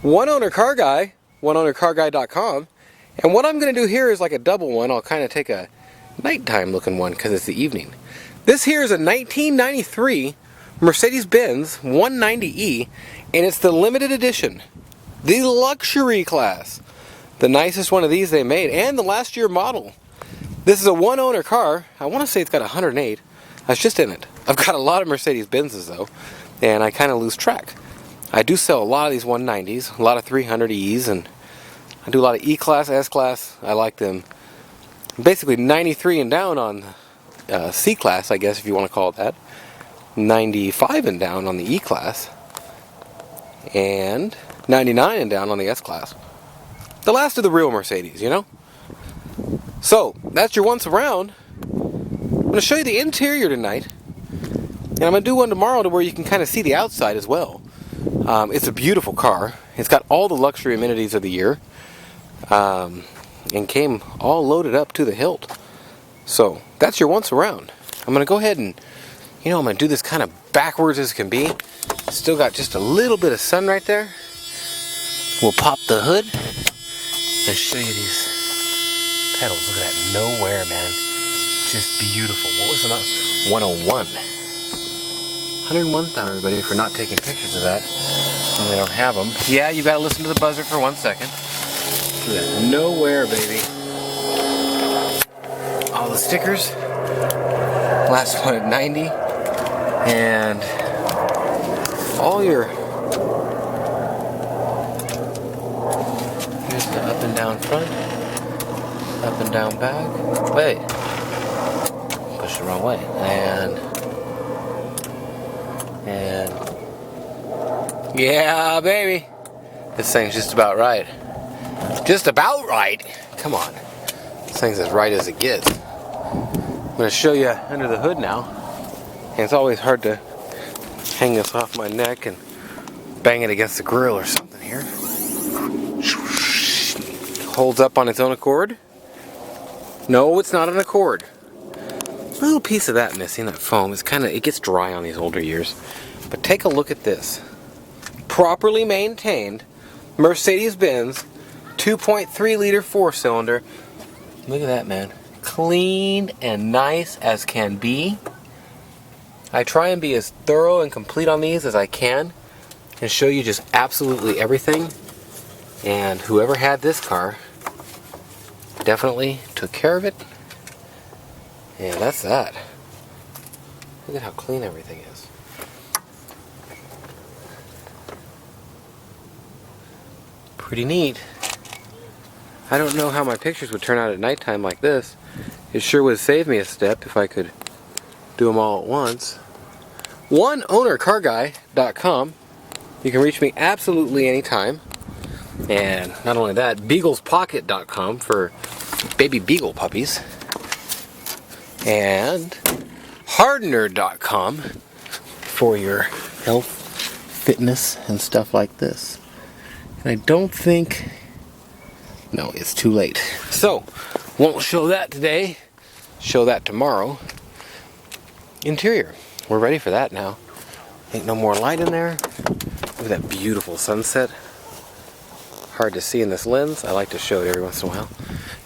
one owner car guy, oneownercarguy.com. And what I'm going to do here is like a double one. I'll kind of take a nighttime looking one because it's the evening. This here is a 1993 Mercedes-Benz 190E, and it's the limited edition, the luxury class. The nicest one of these they made, and the last year model. This is a one owner car. I want to say it's got 108. I was just in it. I've got a lot of Mercedes-Benzes though, and I kind of lose track. I do sell a lot of these 190s, a lot of 300Es, and I do a lot of E-Class, S-Class. I like them. Basically 93 and down on C-Class, I guess if you want to call it that. 95 and down on the E-Class. And 99 and down on the S-Class. The last of the real Mercedes, you know? So, that's your once around. I'm going to show you the interior tonight. And I'm going to do one tomorrow to where you can kind of see the outside as well. It's a beautiful car. It's got all the luxury amenities of the year. And came all loaded up to the hilt. So, that's your once around. I'm going to go ahead and, I'm going to do this kind of backwards as can be. Still got just a little bit of sun right there. We'll pop the hood and show you these pedals. Look at that, nowhere, man. Just beautiful. What was the number? 101. 101,000, everybody, for not taking pictures of that. And they don't have them. Yeah, you got to listen to the buzzer for 1 second. Look at that, nowhere, baby. All the stickers. Last one at 90. And all your... Here's the up and down front. Up and down back. Wait. Push the wrong way. And yeah, baby. This thing's just about right. Just about right. Come on. This thing's as right as it gets. I'm going to show you under the hood now. And it's always hard to hang this off my neck and bang it against the grill or something here. Holds up on its own accord. No, it's not an accord. A little piece of that missing, that foam. It gets dry on these older years. But take a look at this. Properly maintained Mercedes-Benz 2.3 liter 4-cylinder. Look at that, man. Clean and nice as can be. I try and be as thorough and complete on these as I can and show you just absolutely everything. And whoever had this car definitely took care of it. And that's that. Look at how clean everything is. Pretty neat. I don't know how my pictures would turn out at nighttime like this. It sure would save me a step if I could do them all at once. oneownercarguy.com. You can reach me absolutely anytime. And not only that, beaglespocket.com for baby beagle puppies. And hardener.com for your health, fitness, and stuff like this. And I don't think... No, it's too late. So, won't show that today. Show that tomorrow. Interior. We're ready for that now. Ain't no more light in there. Look at that beautiful sunset. Hard to see in this lens. I like to show it every once in a while.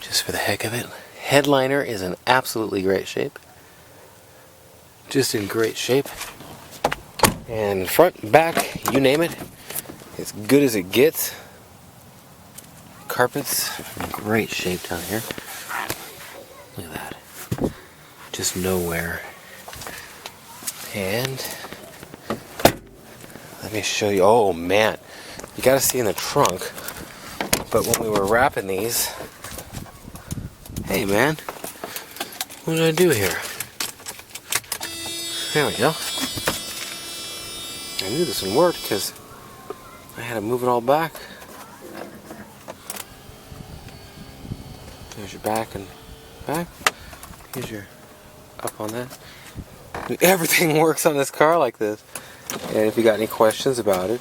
Just for the heck of it. Headliner is in absolutely great shape. Just in great shape. And front, back, you name it. As good as it gets. Carpets in great shape down here. Look at that. Just nowhere. And let me show you. Oh man, you gotta see in the trunk. But when we were wrapping these, hey man, what did I do here? There we go. I knew this one worked because I had to move it all back. There's your back and back. Here's your up on that. Everything works on this car like this. And if you got any questions about it,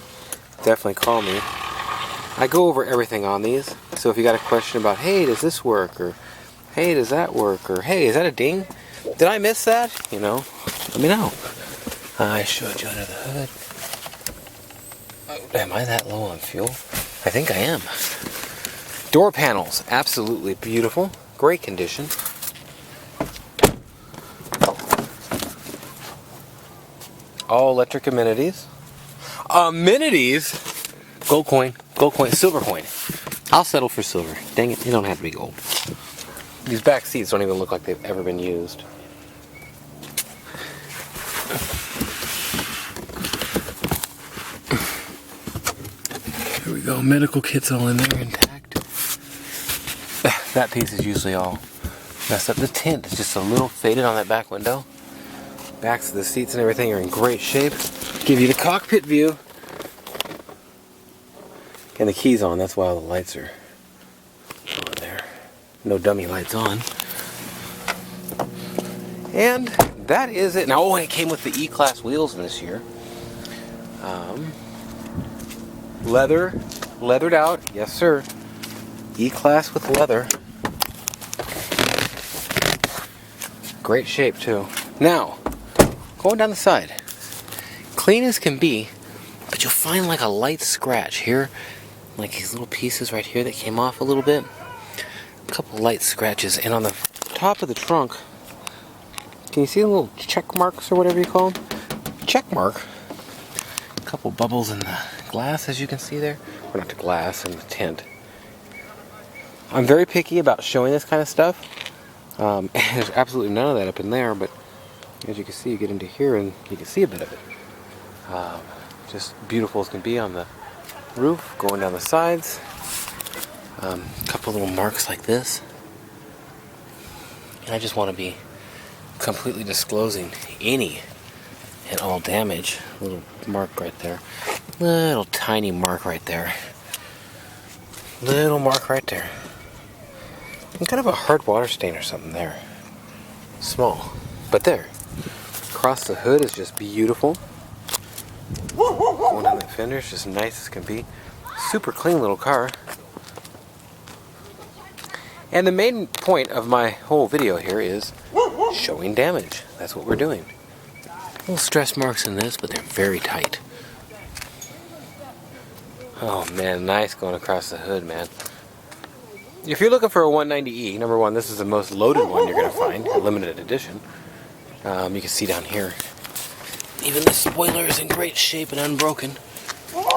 definitely call me. I go over everything on these. So if you got a question about, hey, does this work? Or, hey, does that work? Or, hey, is that a ding? Did I miss that? You know, let me know. I showed you under the hood. Oh, am I that low on fuel? I think I am. Door panels, absolutely beautiful. Great condition. All electric amenities. Amenities? Gold coin, silver coin. I'll settle for silver. Dang it, you don't have to be gold. These back seats don't even look like they've ever been used. Here we go, medical kits all in there intact. That piece is usually all messed up. The tint is just a little faded on that back window. Backs of the seats and everything are in great shape. Give you the cockpit view. And the key's on, that's why all the lights are on there. No dummy lights on. And that is it. Now, oh, and it came with the Eclass wheels in this year. Leathered out, yes sir. Eclass with leather. Great shape too. Now, going down the side, clean as can be, but you'll find like a light scratch here, like these little pieces right here that came off a little bit. A couple light scratches, and on the top of the trunk, can you see the little check marks or whatever you call them? Check mark. A couple bubbles in the glass, as you can see there. Or not the glass, and the tint. I'm very picky about showing this kind of stuff. And there's absolutely none of that up in there, but as you can see, you get into here and you can see a bit of it. Just beautiful as can be on the roof, going down the sides. A couple little marks like this. And I just want to be completely disclosing any and all damage. Little mark right there. Little tiny mark right there. Little mark right there. And kind of a hard water stain or something there. Small, but there. Across the hood is just beautiful. Going down the fender is just nice as can be. Super clean little car. And the main point of my whole video here is showing damage. That's what we're doing. Little stress marks in this, but they're very tight. Oh man, nice going across the hood, man. If you're looking for a 190E, number one, this is the most loaded one you're going to find, a limited edition. You can see down here, even the spoiler is in great shape and unbroken.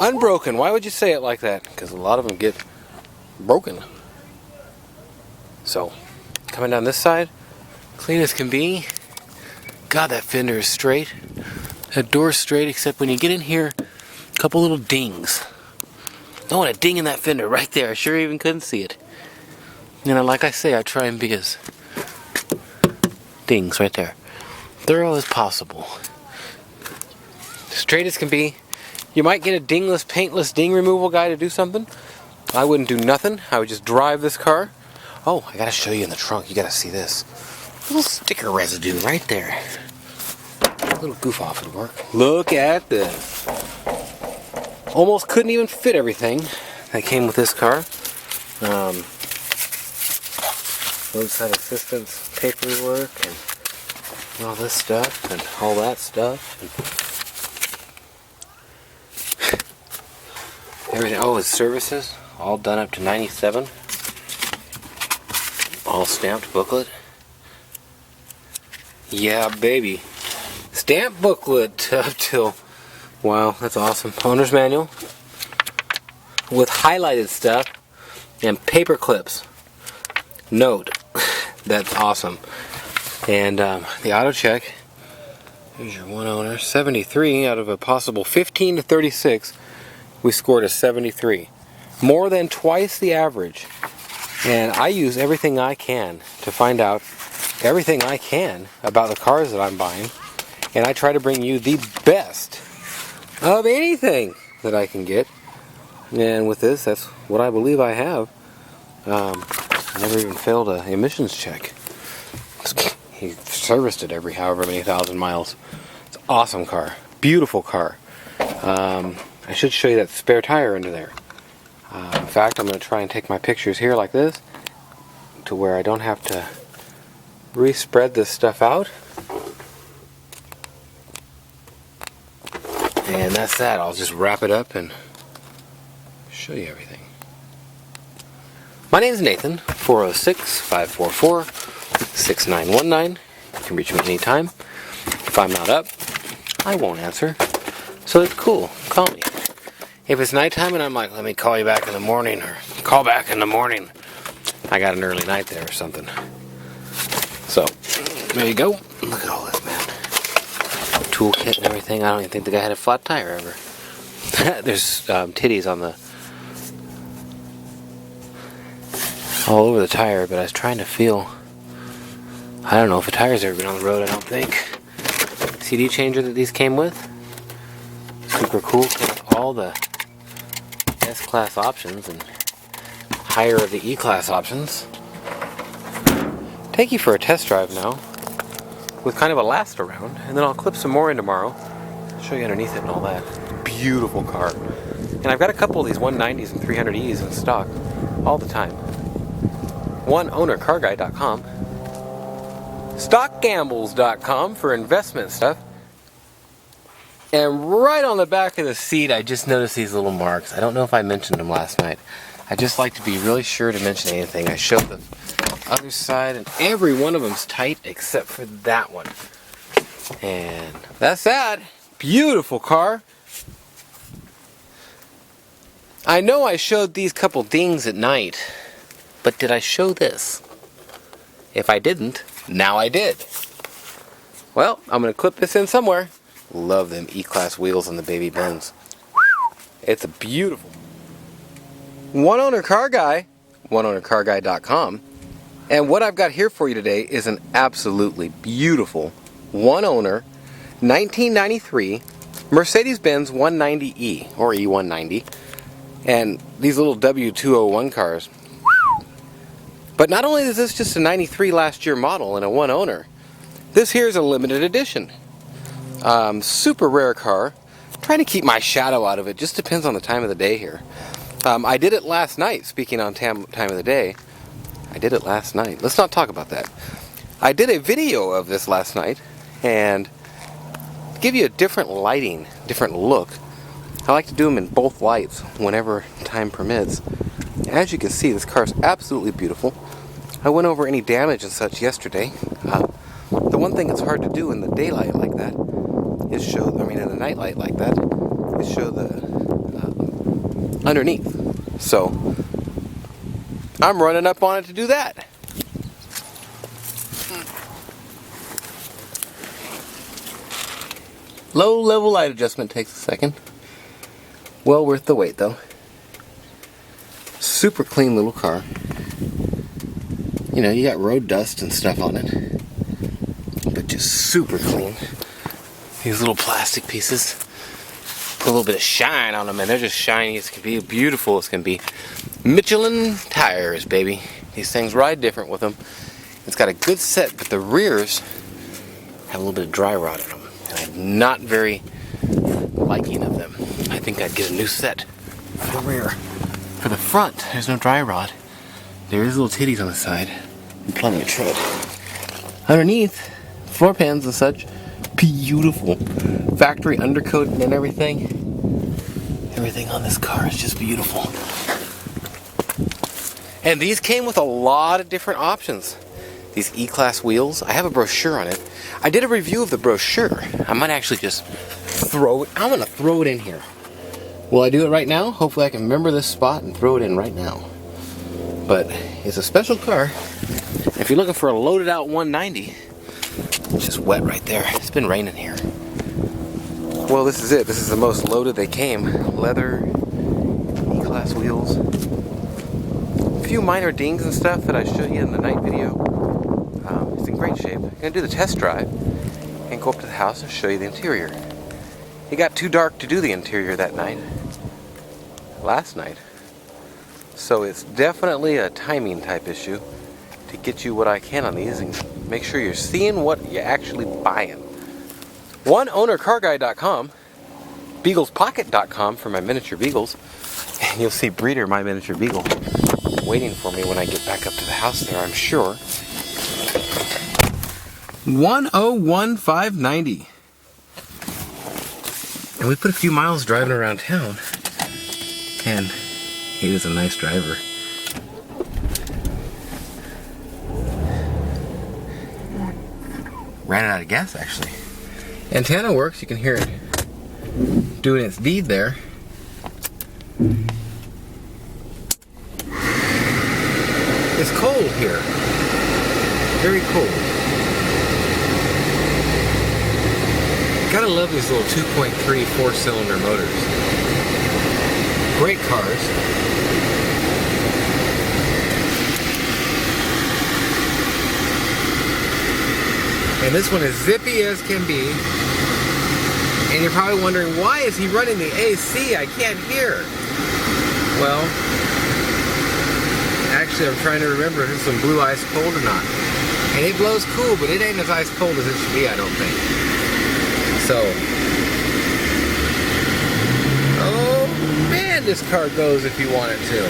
Unbroken, why would you say it like that? Because a lot of them get broken. So, coming down this side, clean as can be. God, that fender is straight. That door's straight, except when you get in here, a couple little dings. Oh, and a ding in that fender right there. I sure even couldn't see it. And like I say, I try and be as dings right there, thorough as possible. Straight as can be. You might get a dingless, paintless ding removal guy to do something. I wouldn't do nothing. I would just drive this car. Oh, I gotta show you in the trunk. You gotta see this. Little sticker residue right there. A little goof off would work. Look at this. Almost couldn't even fit everything that came with this car. Roadside assistance paperwork and all this stuff and all that stuff. And everything. Oh, his services all done up to 97. All stamped booklet. Yeah, baby. Stamp booklet up till. Wow, that's awesome. Owner's manual with highlighted stuff and paper clips. Note, that's awesome. And the auto check. Here's your one owner. 73 out of a possible 15 to 36. We scored a 73. More than twice the average. And I use everything I can to find out everything I can about the cars that I'm buying. And I try to bring you the best of anything that I can get. And with this, that's what I believe I have. I never even failed an emissions check. He serviced it every however many thousand miles. It's an awesome car. Beautiful car. I should show you that spare tire under there. In fact, I'm going to try and take my pictures here like this to where I don't have to re-spread this stuff out. And that's that. I'll just wrap it up and show you everything. My name is Nathan, 406-544-6919. You can reach me anytime. If I'm not up, I won't answer. So it's cool, call me. If it's nighttime and I'm like, let me call you back in the morning, or call back in the morning, I got an early night there or something. So, there you go. Look at all this, man. Toolkit and everything. I don't even think the guy had a flat tire ever. There's titties on the... all over the tire, but I was trying to feel... I don't know if a tire's ever been on the road, I don't think. CD changer that these came with. Super cool. All the S-Class options and higher of the E-Class options. Take you for a test drive now with kind of a last around, and then I'll clip some more in tomorrow. Show you underneath it and all that. Beautiful car. And I've got a couple of these 190s and 300Es in stock all the time. OneOwnerCarGuy.com, StockGambles.com for investment stuff. And right on the back of the seat, I just noticed these little marks. I don't know if I mentioned them last night. I just like to be really sure to mention anything. I showed the other side, and every one of them's tight except for that one. And that's that. Beautiful car. I know I showed these couple dings at night, but did I show this? If I didn't, now I did. Well, I'm going to clip this in somewhere. Love them Eclass wheels on the baby Benz. It's a beautiful. One Owner Car Guy, OneOwnerCarGuy.com. And what I've got here for you today is an absolutely beautiful one owner 1993 Mercedes-Benz 190E or E190. And these little W201 cars. But not only is this just a 93 last year model and a one owner, this here is a limited edition. Super rare car. I'm trying to keep my shadow out of it. Just depends on the time of the day here. I did it last night, speaking on time of the day. I did it last night. Let's not talk about that. I did a video of this last night, and to give you a different lighting, different look, I like to do them in both lights whenever time permits. As you can see, this car is absolutely beautiful. I went over any damage and such yesterday. The one thing that's hard to do in the daylight like that is show, in a night light like that, is show the underneath. So, I'm running up on it to do that. Low level light adjustment takes a second. Well worth the wait though. Super clean little car. You know, you got road dust and stuff on it, but just super clean. These little plastic pieces put a little bit of shine on them, and they're just shiny as can be, beautiful as can be. Michelin tires, baby. These things ride different with them. It's got a good set, but the rears have a little bit of dry rot in them, and I'm not very liking of them. I think I'd get a new set for the rear. For the front, there's no dry rot. There is little titties on the side and plenty of tread. Underneath, floor pans and such, beautiful. Factory undercoat and everything. Everything on this car is just beautiful. And these came with a lot of different options. These Eclass wheels, I have a brochure on it. I did a review of the brochure. I might actually just I'm gonna throw it in here. Will I do it right now? Hopefully I can remember this spot and throw it in right now. But it's a special car. If you're looking for a loaded out 190, it's just wet right there. It's been raining here. Well, this is it. This is the most loaded they came. Leather, E-Class wheels. A few minor dings and stuff that I showed you in the night video. It's in great shape. I'm going to do the test drive and go up to the house and show you the interior. It got too dark to do the interior that night. Last night. So it's definitely a timing type issue to get you what I can on these and make sure you're seeing what you're actually buying. OneOwnerCarGuy.com, BeaglesPocket.com for my miniature beagles, and you'll see Breeder, my miniature beagle, waiting for me when I get back up to the house there, I'm sure. 101,590. And we put a few miles driving around town, and He was a nice driver. Ran out of gas actually. Antenna works, you can hear it doing its deed there. It's cold here. Very cold. Gotta love these little 2.3 4-cylinder motors. Great cars. And this one is zippy as can be. And you're probably wondering, why is he running the AC? I can't hear. Well, actually I'm trying to remember if it's some blue ice cold or not. And it blows cool, but it ain't as ice cold as it should be, I don't think. So, oh man, this car goes if you want it to.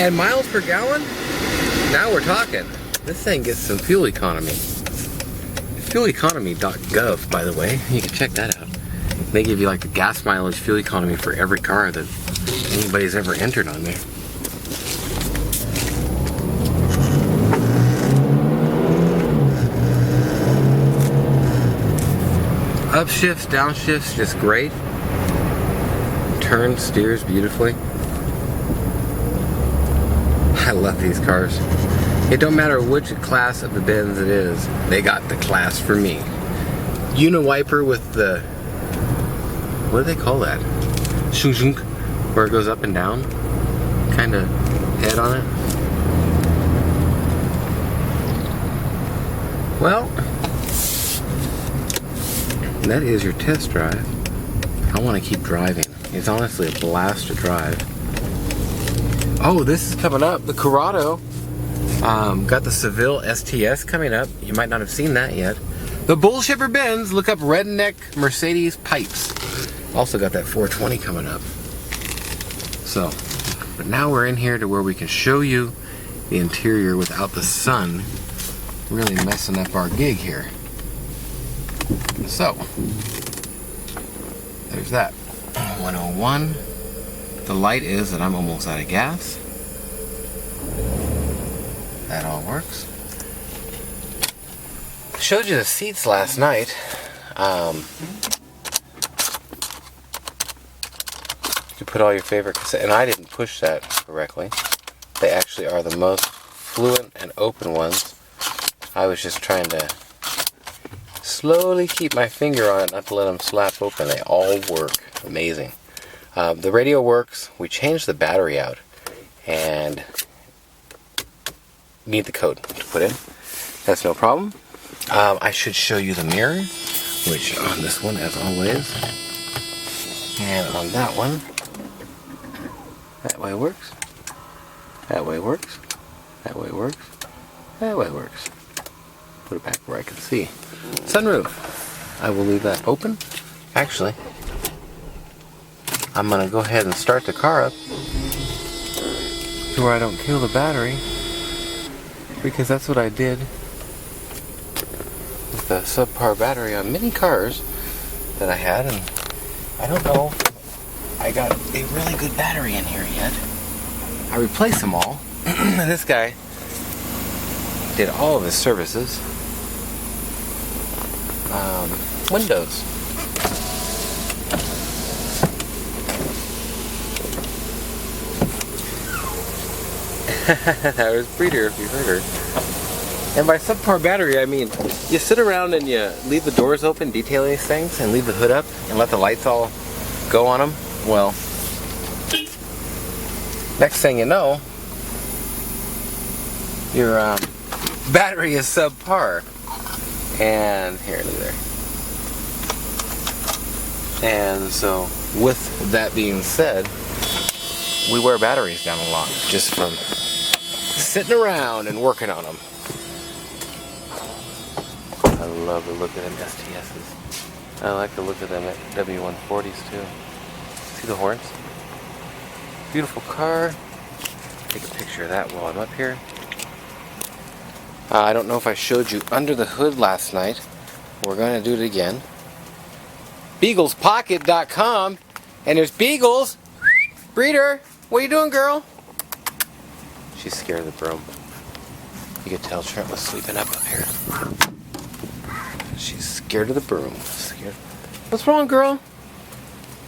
And miles per gallon? Now we're talking. This thing gets some fuel economy. Fueleconomy.gov, by the way. You can check that out. They give you like the gas mileage, fuel economy for every car that anybody's ever entered on there. Upshifts, downshifts, just great. Turns, steers beautifully. I love these cars. It don't matter which class of the Benz it is, they got the class for me. Uniwiper with the, what do they call that? Shunk shunk, where it goes up and down, kind of head on it. Well, that is your test drive. I want to keep driving. It's honestly a blast to drive. Oh, this is coming up, the Corrado. Got the Seville STS coming up. You might not have seen that yet. The Bullshipper Benz, look up Redneck Mercedes Pipes. Also got that 420 coming up. So, but now we're in here to where we can show you the interior without the sun really messing up our gig here. So, there's that. 101. The light is that I'm almost out of gas. That all works. I showed you the seats last night. You can put all your favorite cassettes, and I didn't push that correctly. They actually are the most fluent and open ones. I was just trying to slowly keep my finger on it, not to let them slap open. They all work. Amazing. The radio works. We changed the battery out, and need the code to put in. That's no problem. I should show you the mirror, which on this one, as always, and on that one, that way works, that way works, that way works, that way works. Put it back where I can see. Sunroof. I will leave that open. Actually, I'm going to go ahead and start the car up to where I don't kill the battery, because that's what I did with the subpar battery on many cars that I had, and I don't know if I got a really good battery in here yet. I replaced them all. This guy did all of his services. Windows. That was Breeder, if you heard her. And by subpar battery, I mean you sit around and you leave the doors open, detail these things, and leave the hood up and let the lights all go on them. Well, next thing you know, your battery is subpar. And here, look there. And so, with that being said, we wear batteries down a lot just from sitting around and working on them. I love the look of them STSs. I like the look of them at W140s too. See the horns? Beautiful car. Take a picture of that while I'm up here. I don't know if I showed you under the hood last night. We're going to do it again. BeaglesPocket.com. And there's Beagles. Breeder. What are you doing, girl? She's scared of the broom. You could tell Trent was sleeping up here. She's scared of the broom. Scared. What's wrong, girl?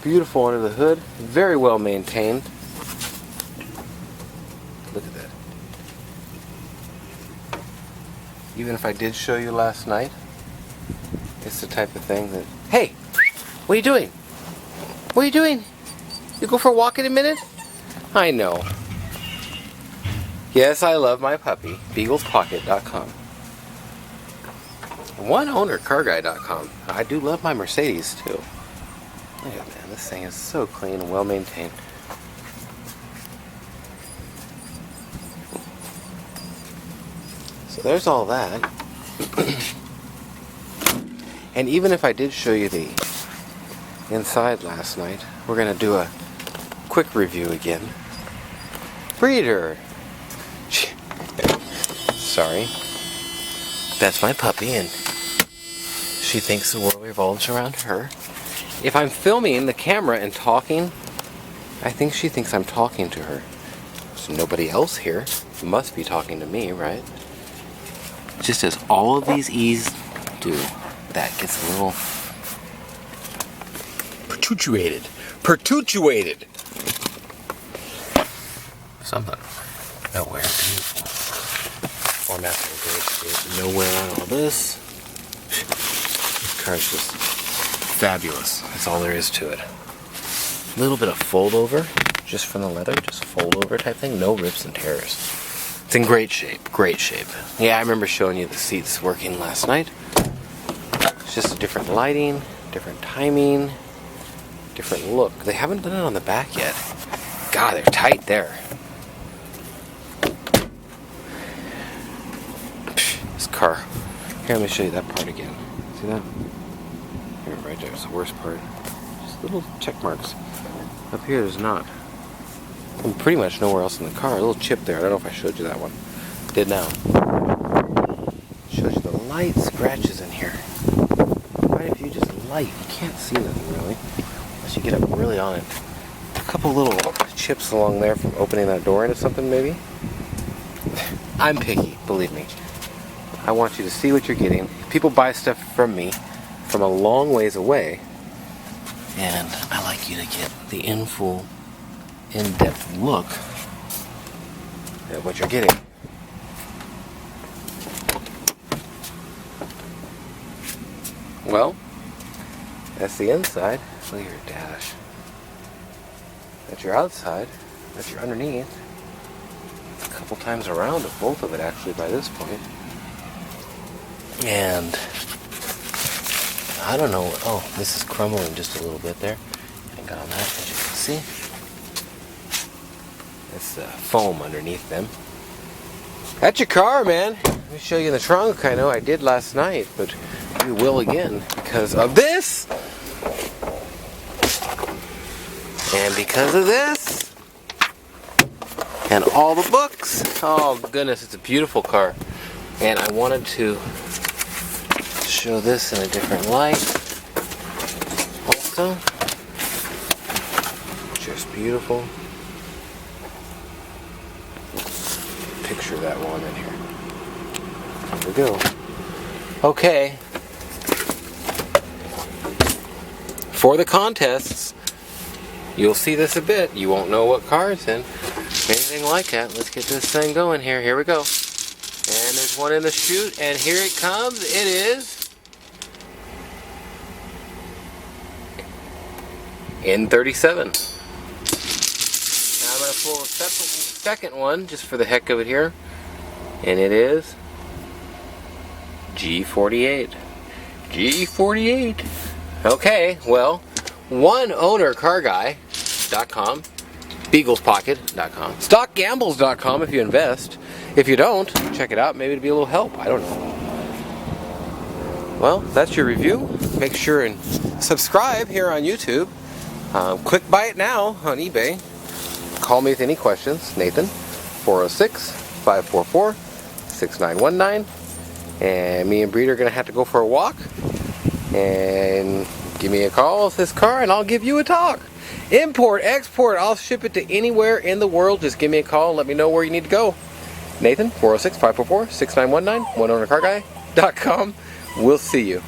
Beautiful under the hood. Very well maintained. Look at that. Even if I did show you last night, it's the type of thing that... Hey! What are you doing? What are you doing? You go for a walk in a minute? I know. Yes, I love my puppy. BeaglesPocket.com. OneOwnerCarGuy.com. I do love my Mercedes too. Look at that, this thing is so clean and well maintained. So there's all that. And even if I did show you the inside last night, we're going to do a quick review again. Breeder. Sorry. That's my puppy, and she thinks the world revolves around her. If I'm filming the camera and talking, I think she thinks I'm talking to her. There's nobody else here. Must be talking to me, right? Just as all of these E's do, that gets a little pertutuated. Pertutuated! Something. Nowhere. Format's in great shape. Nowhere on all this. This car's just fabulous. That's all there is to it. A little bit of fold over, just from the leather, just fold over type thing. No rips and tears. It's in great shape. Great shape. Yeah, I remember showing you the seats working last night. It's just different lighting, different timing, different look. They haven't done it on the back yet. God, they're tight there. This car. Here, let me show you that part again. See that? Here, right there. It's the worst part. Just little check marks. Up here, there's not. And pretty much nowhere else in the car. A little chip there. I don't know if I showed you that one. Did now. Shows you the light scratches in here. Right, if you just light, you can't see nothing really, unless you get up really on it. A couple little chips along there from opening that door into something, maybe. I'm picky, believe me. I want you to see what you're getting. People buy stuff from me from a long ways away, and I like you to get the in-depth look at what you're getting. Well, that's the inside. Look at your dash. That's your outside. That's your underneath. A couple times around of both of it actually by this point. And I don't know. Oh, this is crumbling just a little bit there. I got on that, as you can see. It's the foam underneath them. That's your car, man. Let me show you in the trunk. I know I did last night, but we will again because of this. And because of this. And all the books. Oh, goodness, it's a beautiful car. And I wanted to show this in a different light. Also, just beautiful. Picture that one in here. There we go. Okay. For the contests, you'll see this a bit. You won't know what car it's in. Anything like that. Let's get this thing going here. Here we go. And there's one in the chute, and here it comes. It is N37. Now I'm going to pull a second one just for the heck of it here, and it is G48. G48. Okay, well, OneOwnerCarGuy.com, BeaglesPocket.com, StockGambles.com if you invest. If you don't, check it out. Maybe it'll be a little help. I don't know. Well, that's your review. Make sure and subscribe here on YouTube. Quick buy it now on eBay. Call me with any questions. Nathan, 406-544-6919. And me and Breeder are going to have to go for a walk. And give me a call with this car and I'll give you a talk. Import, export, I'll ship it to anywhere in the world. Just give me a call and let me know where you need to go. Nathan, 406-544-6919, oneownercarguy.com. We'll see you.